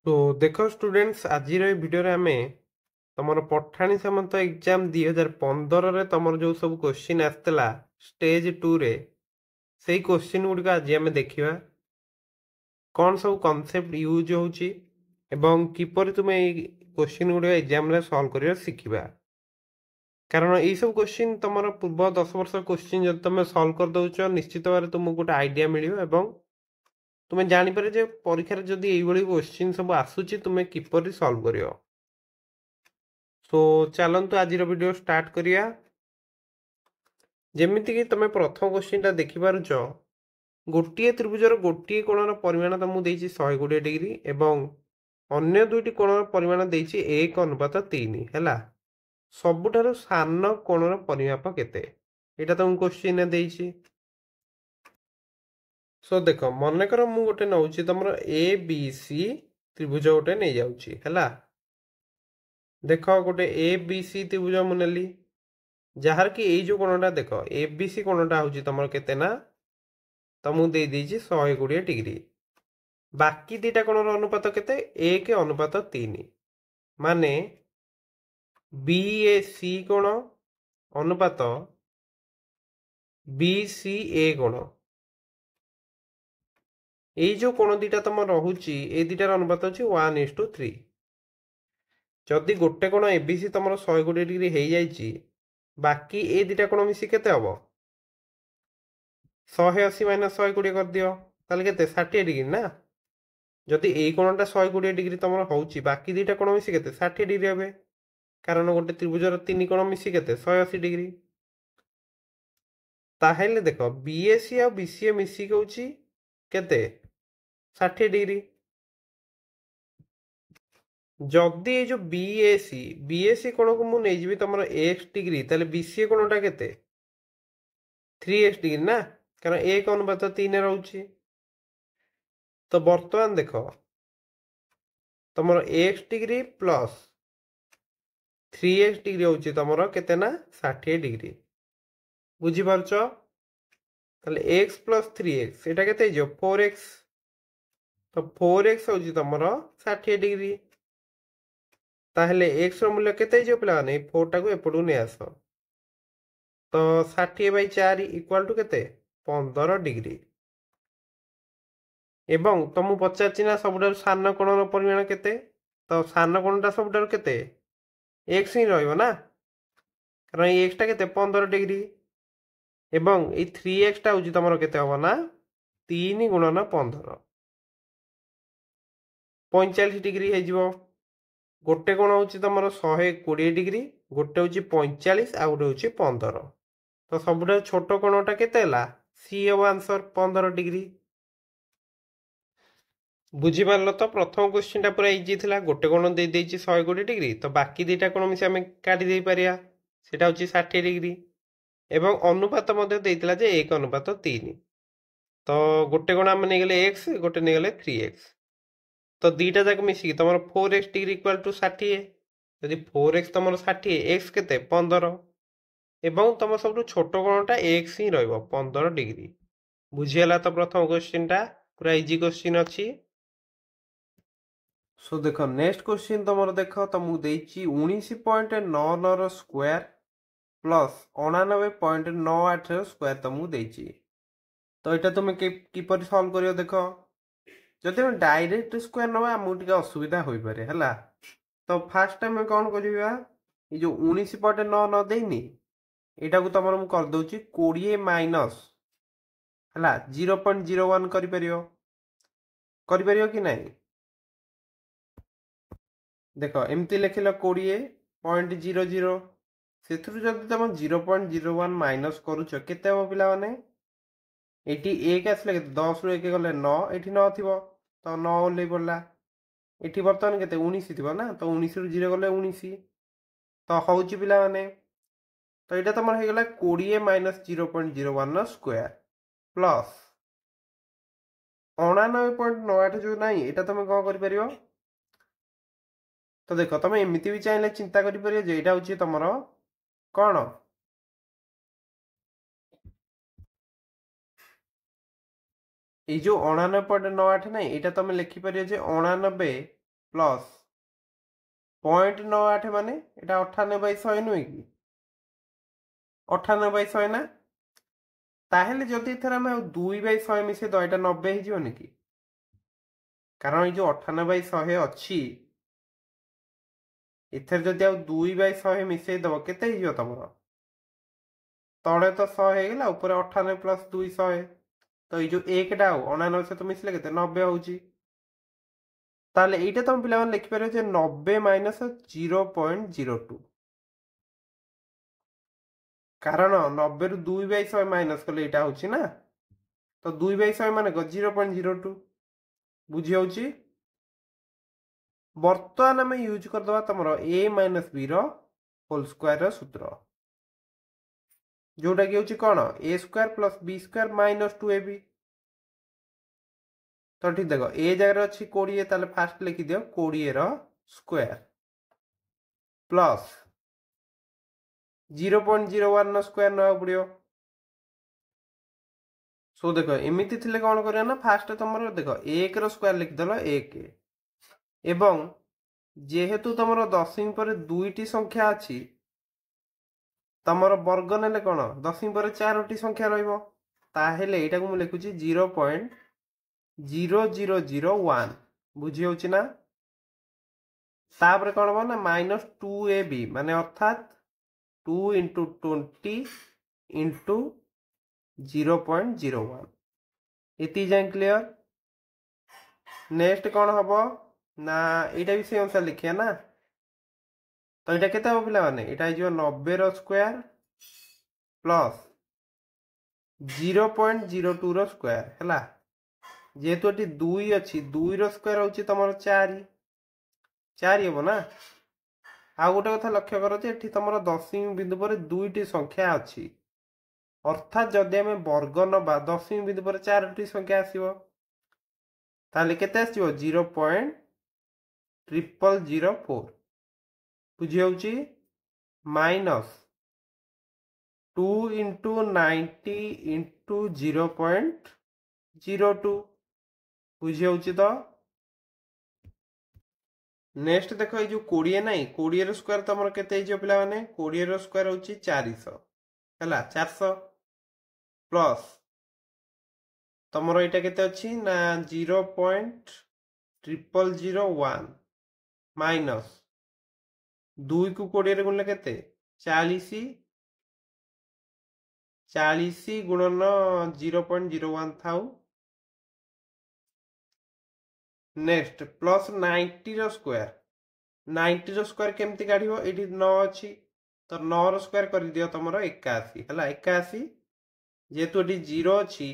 तो देखो स्टूडेंट्स आज भिडियो आम तुम पठाणी सामंत एग्जाम 2015 रे तुम जो सब क्वेश्चन आसला स्टेज 2 रे से क्वेश्चन गुड़िक आज आम देखा कौन सब कॉन्सेप्ट यूज होची एवं किपर तुम क्वेश्चन गुड़िक एग्जाम रे सॉल्व कर शिखा कारण ये सब क्वेश्चन तुम पूर्व 10 वर्ष क्वेश्चन जब तुम सॉल्व कर दौच निश्चित भाव तुमको गोटे आइडिया मिल तुम जापर जे परीक्षा जदि ये क्वेश्चन सब आसूची तुम किपर सॉल्व कर सो चलतु आज वीडियो स्टार्ट करिया जेमिति कि तुम प्रथम क्वेश्चन टा देखि पारुछ गोटिए त्रिभुजर गोटिए कोणर परिमाण तुमको देछि 120 डिग्री एवं अन्य दुईटी कोणर परिमाण देछि 1:3 हैला सबुठारु सान कोणर परिमाप केते एटा तुमको क्वेश्चन देछि। सो देख मनकर मु गोटे नौछि तमरो ए बी सी त्रिभुज गोटे नै जाउछि हैला देख गोटे ए बी सी त्रिभुज मु नेली जार कि ये जो कोणटा देख ए बी सी कोणटा हूँ तुम के तुमको दे देछि 120 डिग्री बाकी दीटा कोणर अनुपात केते 1:3 माने बी ए सी कोण अनुपात बी सी ए कोण ये जो कोण दीटा तुम रहुची ए दीटार अनुपात होची 1:3 जदि गोटे कोण एबीसी तुम 120 डिग्री हो जाइए बाकी ए दीटा कोण मिसी केते हबो 180 माइनस 120 कर दियो ताले केते 60 डिग्री ना जदि ए कोणटा 120 डिग्री तुम होची बाकी दीटा कोण मिसी केते 60 डिग्री हेबे कारण गोटे त्रिभुजर तीन कोण मिसी केते 180 डिग्री ताहेले देखो बीएसी आ बीसीए मिसी होची केते 60 डिग्री जदि ये जो बीएसी कोण को मु नहीं तुम एक्स डिग्री ताले बीसीए कोणटा केते 3x डिग्री ना कारण 1:3 रोचे तो बर्तमान देख तुम x degree plus 3x degree होची तुम केते ना 60 डिग्री बुझीपारछ ताले x प्लस 3x एटा केते जो 4x तो 4x होची तुम 60 डिग्री ताहले x रो मूल्य केते जो पिला नै 4 टाको एपडू नै आस तो 60/4 इक्वल टू केते 15 डिग्री एवं तुम पचार ना सबुठार सान कोणर परिमाण केते तो सान कोणटा सबुठार केते एक्स ही रहिबो ना कारण ये एक्स टा केते 15 डिग्री एवं ये 3x टा होची तमरो केते हबो ना 3 गुणन 15 45 डिग्री हे जिवो गोटे कोण होची तमरो 120 डिग्री गोटे होची 45 आ गोटे होची 15 तो सबुठार छोट कोणटा केते हला सी हबो आंसर 15 डिग्री बुझीपार तो प्रथम क्वेश्चन टा पूरा इजी थिला गोटे कोण दे देछि 120 डिग्री तो बाकी दीटा कोण मिसे आमे काटी दे परिया सेटा होछि 60 डिग्री एवं अनुपात मध्ये देइतिला जे 1:3 तो गोटे कोण आमे नै गेले x गोटे नै गेले 3x तो दीटा जाक मिसी तुम 4x डिग्री इक्वल टू 60 यदि 4x तुम 60 x केते 15 एवं तुम सब छोट कोणटा x ही रहिबो 15 डिग्री बुझियला तो प्रथम क्वेश्चन टा पूरा इजी क्वेश्चन अछि। सो देखो नेक्स्ट क्वेश्चन तुम देख तुमको देछि 19.99 रो स्क्वायर प्लस 99.98 रो स्क्वायर तुमको देछि तो एटा तुम किपर सॉल्व करियो देखो जदि हम डायरेक्ट स्क्वायर नवा आमको टिके असुविधा होई पारे हला तो फास्ट टाइम कौन करिया ये जो 19.99 देनी एटा को तमर मु कर दोची 20 माइनस हला 0.01 करि परियो कि नहीं देखो एमती लिखिल 20.00 सेथुरु जदि तुम 0.01 माइनस करूछ केते हो पिला माने एटी 1 आसले 10 रु 1 गले 9 एटी 9 थिबो तो 9 ओले पड़ला एटी बर्तमान केते 19 थिबो ना तो 19 रु 0 गले 19 तो होउची पिला माने तो एटा तमर हे गला 20 माइनस 0.01 नो स्क्वायर प्लस 99.98 जो नाही एटा तुम कोन करि परियो तो देखो तुम एमिति भी चाहिले चिंता करि परियो जे एटा होची तमरो कोन ये जो 99.98 ना यहाँ तुम लिखिपर जे 99 प्लस 0.98 माने एटा 98/100 नुहे कि 98/100 ना ताहेले जदि एथर हम 2/100 मिसे दो एटा 90 हे जीवनी कि कारण ये जो 98/100 अच्छी एथर जदि आ 2/100 मिसे दब केते हे जीव तमरो तळे तो 100 हे गेला ऊपर 98 प्लस 200 तो ये जो 1 टा 99 सहित मिसले केते 90 होउची ताले एटा तुम पिला मन लिखि परियो जे 90 माइनस 0.02 कारण 90 रु 2/100 माइनस कले एटा होउची ना तो 2/100 माने को 0.02 बुझी होउची वर्तमान में यूज कर दवा तमरो a माइनस b रो होल स्क्वायर रो सूत्र जोटा कि होउची कोन a square plus b square minus 2ab तो ठीक देखो ए जगह अच्छी 20 ताले फास्ट लिखि दियो 20 रो स्क्वायर प्लस 0.01 नो स्क्वायर न पड़ियो सो देखो एमिति थिले कोन करियो ना फास्ट तमरो देखो 1 रो स्क्वायर लिख देलो 1 एवं जेहेतु तमरो दशमी पर दुईटी संख्या अछि तमरो वर्ग नेले कोन दशमी पर चारोटी संख्या रहइबो ताहेले एटा को मु लिखुची 0.0001 बुझी होउची ना तापर कोन हो ना माइनस 2ab माने अर्थात 2 into 20 into 0.01 इति जाय क्लियर नेक्स्ट कोन हबो ना एटा भी से अनुसार लिखिया ना तो एटा केते हो पिला माने एटा जो 90 रो स्क्वायर प्लस 0.02 रो स्क्वायर हला जेहेतु एटी 2 अछि 2 रो स्क्वायर होची तमरो 4 4 हेबो ना आ गोटे कथा लक्ष्य करो जे एठी तमरो दशमी बिंदु पर दुईटी संख्या अछि अर्थात जदि हमें वर्ग नबा दशमी बिंदु पर 4टी संख्या आसीबो ताले केते आसीबो 0.0004 बुझी होउची माइनस 2 into 90 into 0.02 बुझी होउची तो नेक्स्ट देखो ये जो 20 नाही 20 रो स्क्वायर तमरो केते हिजो पिला माने 20 रो स्क्वायर होची 400 हला 400 प्लस तमरो एटा केते अछि ना 0.0001 माइनस 2 को 20 रे गुणले केते 40 40 गुणन 0.01 थाउ नेक्स्ट प्लस 90 रो स्क्वायर 90 रो स्क्वायर केमती काढिबो एठी 9 अछि तो 9 रो स्क्वायर करि दियो तमरो 81 हला 81 जेतु एठी 0 अछि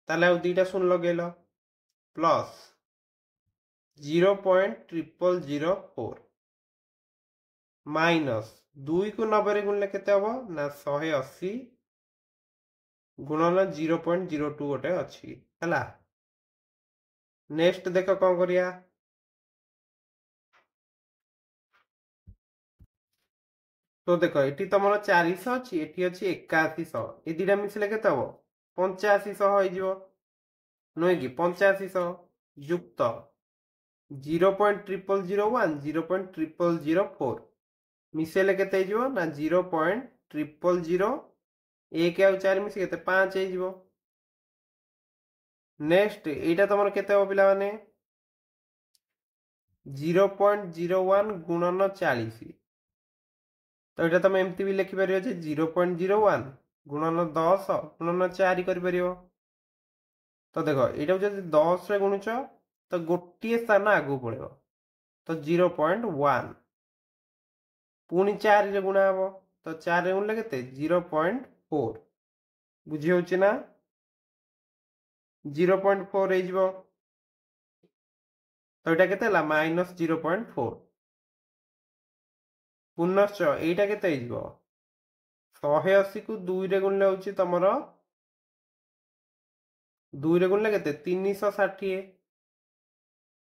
ताले आ दुईटा शून्य लगेलो प्लस 0.0004 माइनस 2 को 90 रे गुणले केते हबो ना 180 गुणन 0.02 गोटे अछि हला नेक्स्ट देखो कोन करिया तो देखो एठी तमरो 400 अछि एठी अछि 8100 ए दिटा मिसले केते हबो 8500 होई जिवो नय कि 8500 युक्त 0.0001 0.0004 मिसेले केते जिवो ना 0.000 1 आ 4 मिसे केते 5 हे जिवो नेक्स्ट एटा तमरो केते हो पिला माने 0.01 गुणन 40 तो एटा तुम एमती भी लिखि परियो जे 0.01 गुणन 10 गुणन 4 करि परियो तो देखो एटा जदि 10 रे गुणुच तो गोटिए स्थान आगु पड़ेबो तो 0.1 पुनी 4 रे गुणा हबो तो 4 रे गुणले केते 0.4 बुझी होची ना 0.4 हे जिवो तो एटा केते ला माइनस 0.4 पुनश्च एटा केते हे जिवो 180 को 2 रे गुणले होची तमरो 2 रे गुणले केते 360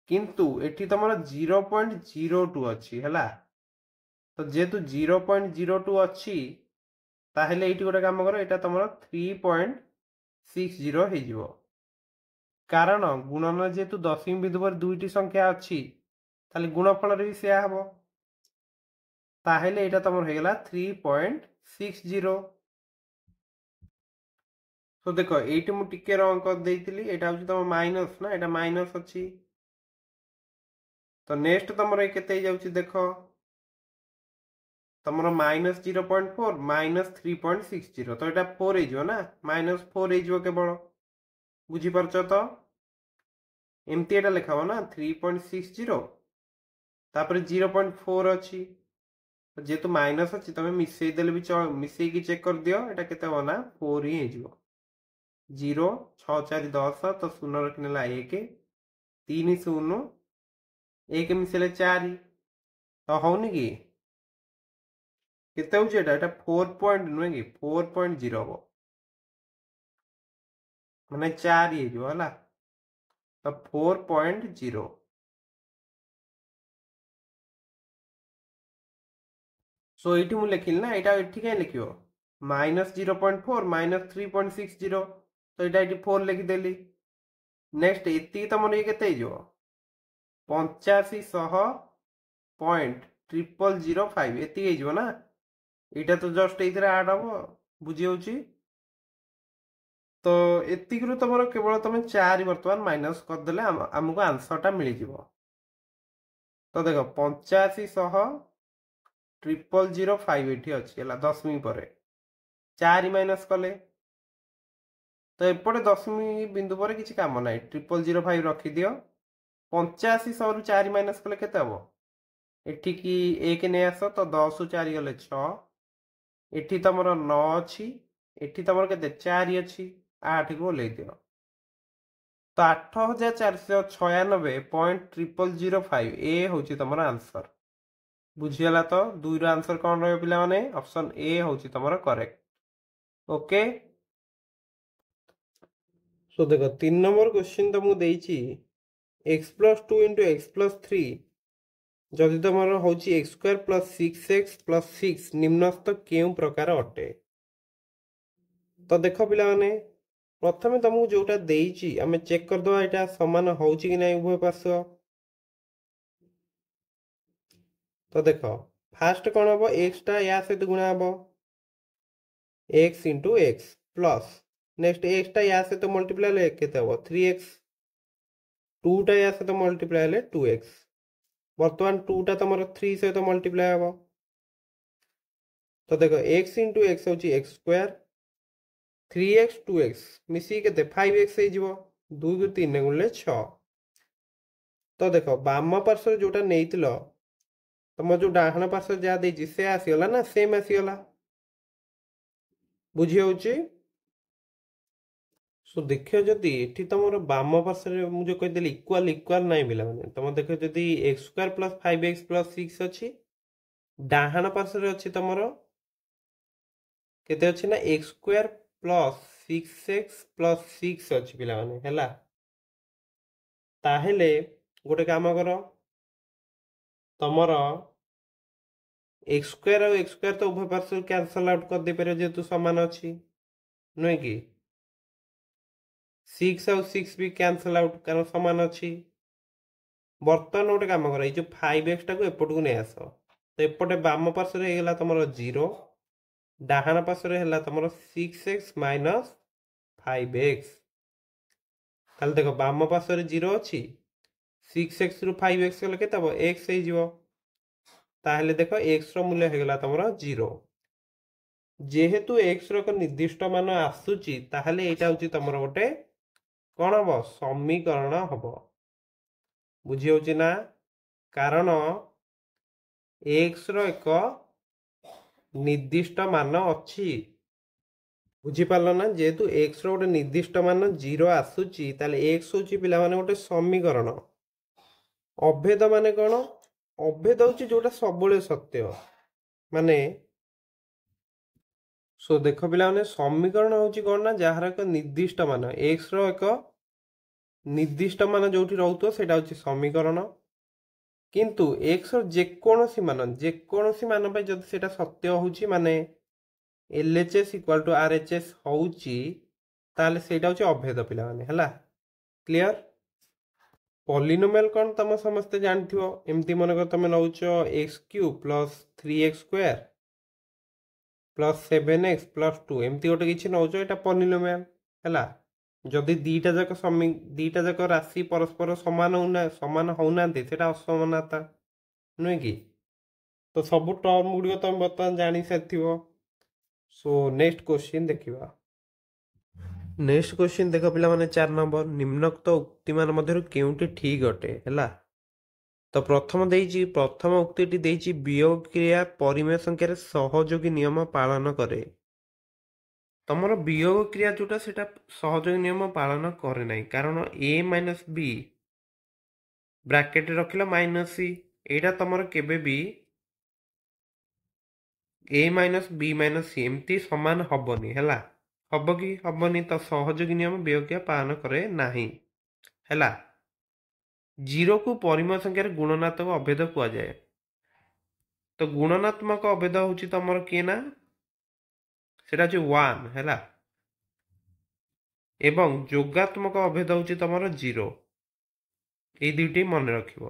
किंतु एठी तमरो 0.02 अछि हला तो जेतु 0.02 अछि ताहेले एठी गोटे काम करो एटा तमरो 3.60 हे जिवो कारण गुणन जेतु दशमी बिंदु पर दुईटी संख्या अछि ताले गुणफल भी से हम ताहले एटा तमर हो गेला 3.60 तो देखो एटी मु टिके रंग कर देइतिली एटा होची तम माइनस ना एटा माइनस अछि तो नेक्स्ट तमर केते जाउची देखो तमर -0.4 -3.60 तो एटा 4 हे जो ना -4 हे जो केवल बुझी परछ तो एमती एटा लिखाव ना 3.60 तापर 0.4 अच्छी जेहेतु माइनस अच्छी तुम मिसई देले भी मिसई चेक कर दियो एटा केते हो ना 4 ही हो 0 6 4 10 तो 0 रखनेला 1 3 0 1 मिसेले 4 तो होनी कि केते होची एटा 4 पॉइंट नुहे कि 4.0 हो माने 4 ही जो हला तो 4.0 सो ये मुझे लिखिल ना यहाँ ये कहीं लिख -0.4 -3.60 तो यहाँ ये 4 लिखिदेली नेक्स्ट ये तुम ये के 85,000.0005 ये ना यहाँ तो जस्ट ये आड हम बुझी हो तो एतिक तुम केवल तुम 4 बर्तमान माइनस करदे आमको आंसरटा मिल जाव तो देख 85,000.0005 ये अच्छी है दशमी पर 4 माइनस कले तो एपटे दशमी बिंदु पर किसी काम ना 0005 रखिदि 85 रु 4 माइनस कले केते हम एठी की 1 नहीं आस तो 10 रु 4 गले 6 एठी तुम 9 अच्छी एठी तुम के 4 अच्छी 8 को ओल्लै दियो तो 8496.0005 ए हूँ तुम आंसर बुझीगला तो 2 रो आंसर कौन रही पिला माने ऑप्शन ए हूँ तुम करेक्ट ओके सो देखो 3 नंबर क्वेश्चन तुमको देइछि x+2 * x+3 जदि तुम हूँ x² + 6x + 6 निम्नस्थ केउ प्रकार अटे तो देख पिला माने प्रथम तुमको जोटा देइछि आमे चेक कर दवा एटा समान होउछि कि नै उभय पार्श्व तो देख फास्ट कौन हम x टा या सहित गुणा हम x * x plus next x टा या सहित मल्टीप्लाई ले केते हम 3x 2 टा या सहित मल्टीप्लाई ले 2x वर्तमान 2 टा तमरो 3 सहित मल्टीप्लाई हम तो देख x * x होची x² 3x 2x मिसी केते 5x हे जीवो 2 को 3 गुणले 6 तो देख बाम पार्श्व जोटा नेइतिलो तुम जो डाहण पार्श्व जा देछि से आसीगला ना सेम आसीगला बुझी होची सो देखियो जदी एठी तमरो बाम पार्श्व मु जो कहि देली इक्वल इक्वल नाही बिला माने तुम देखियो जदी x² + 5x + 6 अछि डाहण पार्श्व रे अछि तमरो केते अछि ना x² + 6x + 6 अछि बिला माने हैला ताहेले गोटे काम करो तमरो x² और x² तो उभय पार्श्व कैंसल आउट कर दे पारे जेतु समान अछि नुहे कि 6 और 6 भी कैंसल आउट कारण समान अछि बर्तमान गोटे काम कर जो 5x टाको एपट को नहीं आस तो एपटे बाम पार्श्व रे हेला तमरो 0 डाहाण पार्श्व रे हेला तमरो 6x - 5x ताले देखो बाम पार्श्व रे 0 अछि 6x रु 5x गले केते हो x हे जीवो ताहले देखो x रो मूल्य हेगला तमरो 0 जेहेतु x रो निर्दिष्ट मान आसुची ताहले एटा होची तमरो गोटे कोन हबो समीकरण हबो बुझी होची ना कारण x रो एक निर्दिष्ट मान अछि बुझी पारलो ना जेहेतु x रो गोटे निर्दिष्ट मान 0 आसुची ताहले x होची पिला माने गोटे समीकरण अभेद माने कोन अभेद होची जोटा सबले सत्य माने सो देख पिला माने समीकरण होची कोन ना जहार एक निर्दिष्ट मान x रो एक निर्दिष्ट मान जोठी रहउतो सेटा होची समीकरण किंतु x रो जेकोनोसी मान पे जदि सेटा सत्य होची माने LHS = RHS होची ताले सेटा होची अभेद पिला माने हला क्लियर पॉलिनोमियल कौन तुम समस्ते जानथिबो एमती मनकर तुम notch x³ plus 3x square plus 7x plus 2 एमती गोटे किसी नौच एटा पॉलिनोमियल हैला जदि दीटा जाक राशि परस्पर समान होना सेटा असमानता नुहे कि तो सब टर्म गुड़िक तुम बर्तमान जानी सारी। सो नेक्स्ट क्वेश्चन देखिबा। नेक्स्ट क्वेश्चन देख पिला माने 4 नंबर निम्नोक्त उक्ति मान मध्यरु केउटी ठीक अटे हैला। तो प्रथम उक्तिटी देइछि वियोग क्रिया परिमेय संख्यार सहयोगी नियम पालन करे। तमर वियोग क्रिया जोटा सेटा सहयोगी नियम पालन करे नाही कारण a माइनस b ब्रैकेट रखिला माइनस c एटा तमर केबे भी a minus b minus c एमती समान हबनी हैला हब कि हबनी तो सहयोगी नियम वियोग क्रिया पालन करे नाही हैला। जीरो को परिमेय संख्यार गुणनात्मक अभेद कुआ जाए। तो गुणनात्मक अभेद होची तमर किए ना सेटा जो 1 हैला एवं जोगात्मक अभेद होची तमर 0 ए दुईटी मन रखिबो।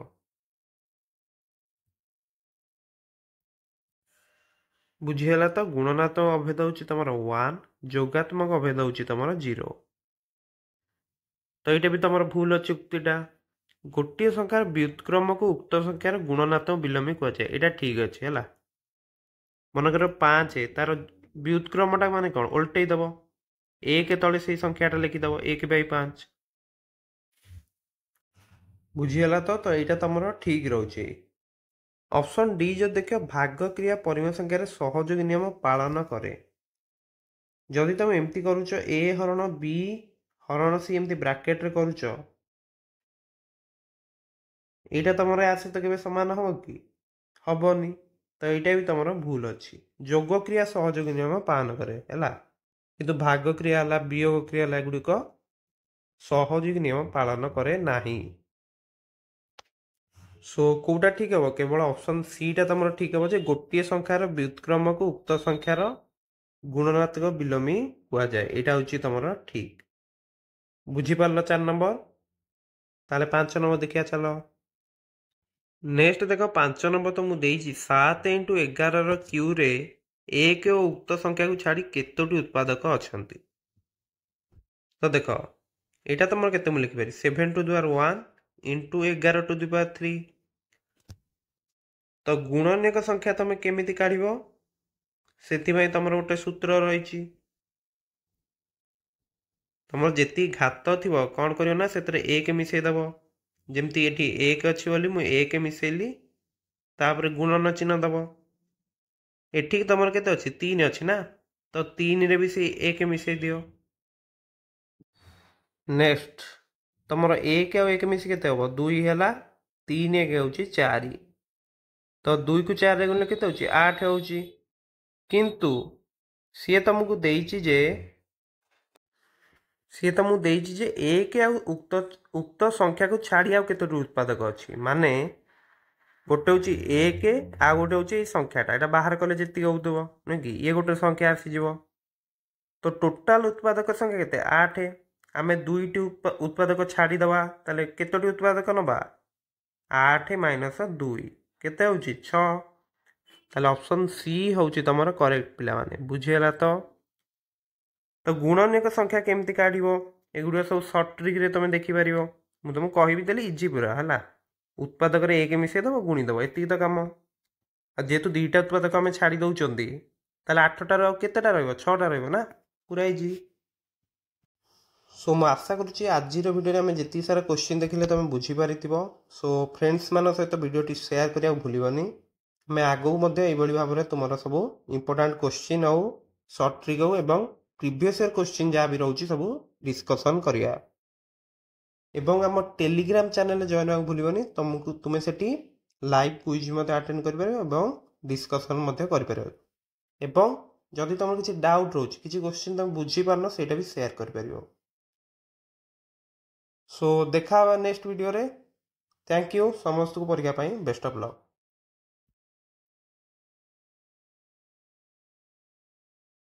बुझिहला तो गुणनात्मक अभेद होची तमर 1 जोगात्मक अभेद होची तमर 0। तो ये भी तमर भूल अच्छी उक्तिटा गोटे संख्यार व्युत्क्रम को उक्त संख्यार गुणनात्मक विलोमी कुआ जाए एटा ठीक अच्छे है मनकर 5 तार व्युत्क्रमटा माने कौन उल्टे दब 1 तले से संख्याटा लिखिदब 1/5 बुझीगला तो यहाँ तुम ठीक रोचे। ऑप्शन डी जो देख भाग क्रिया परिमेय संख्यार सहयोगी नियम पालन करे जदि तुम एमती करुच ए हरण बी हरण सी एमती ब्रैकेट रे करुच एटा तुम या सहित केबे समान हम कि हबनी तो यहाँ भी तुम भूल अच्छी जोग क्रिया सहयोगी नियम पालन करे है किंतु भाग क्रिया है वियोग क्रिया है गुड़िक सहयोगी नियम पालन करे नाही। सो कोटा ठीक है केवल ऑप्शन सी टा तुम ठीक है जे गोटे संख्यार व्युत्क्रम को उक्त संख्यार गुणनात्मक विलोमी हुआ जाए यहाँ हूँ तुम ठीक बुझीपार 4 नंबर ताले 5 नंबर देखिया चलो। नेक्स्ट देख 5 नंबर तो मुझे 7 × 11 क्यू रे एक और उक्त संख्या को छाड़ी केतोटी उत्पादक अच्छा तो देख यहाँ तुम के लिखिपार 7 to the power 1 into 11 to the power 3 तो गुणनीयक संख्या तुम केमिति काढ़िबो से तुम गोटे सूत्र रही तुम जी घात थी कौन कर ना से एक मिसईदेव जमती ये एक अच्छी बोली मुझे एक मिसेली तापर गुणन चिन्ह दब एठी तुम के 3 अच्छी ना तो 3 रे भी से एक मिसई दियो। नेक्स्ट तुम एक आ एक मिसी के 2 है 3 1 हूँ 4 तो 2 को 4 गुणिले के 8 हूँ किंतु सी तुमको एक उक्त संख्या को छाड़ी आउ केतोटी उत्पादक अच्छी माने गोटे हूँ एक आ गोटे हूँ संख्याटा यहाँ बाहर कले जी हो नुह कि ये गोटे संख्या आसीज तो टोटाल उत्पादक संख्या के 8 आम 2टी उत्पादक छाड़ीदवा ताले केतोटी उत्पादक नवा 8 - 2 केते हूँ 6 ताले ऑप्शन सी हूँ तुम करेक्ट पिला माने बुझीगला तो गुणनीयक संख्या केमती काढ़ो एगुड़ा सब सर्ट ट्रिक रे तुम देखिपार मुझे तुमको कहबी देली इजी पूरा है उत्पादक रे एक मिसईदेव गुणीदेव एति तो कम जेहेतु 2टा उत्पादक आम छाड़ी दौरान ताले 8टार केतेटा रहिबो 6टा रहिबो ना पूरा इजी। सो मैं आशा करुँच आज भिडियो में जी सारा क्वेश्चन देखिले तुम बुझीपार। सो फ्रेंड्स मान सहित भिडियोटी शेयर करने भूलनी मैं आगू भाव में तुम सब इंपोर्टाट क्वेश्चन आउ सर्ट ट्रिक एवं प्रीवियस ईयर क्वेश्चन जहाँ भी रोचे सब डिस्कसन करिया एवं आम टेलीग्राम चैनल जॉइन होगा भूलनी तुमको तुम्हें से लाइव क्विज अटेंड कर डिस्कसन कर जदि तुम किसी डाउट रोचे किसी क्वेश्चन तुम बुझीपारन से भी शेयर कर। सो देखा नेक्स्ट वीडियो रे थैंक यू समस्त को परीक्षा बेस्ट ऑफ लक।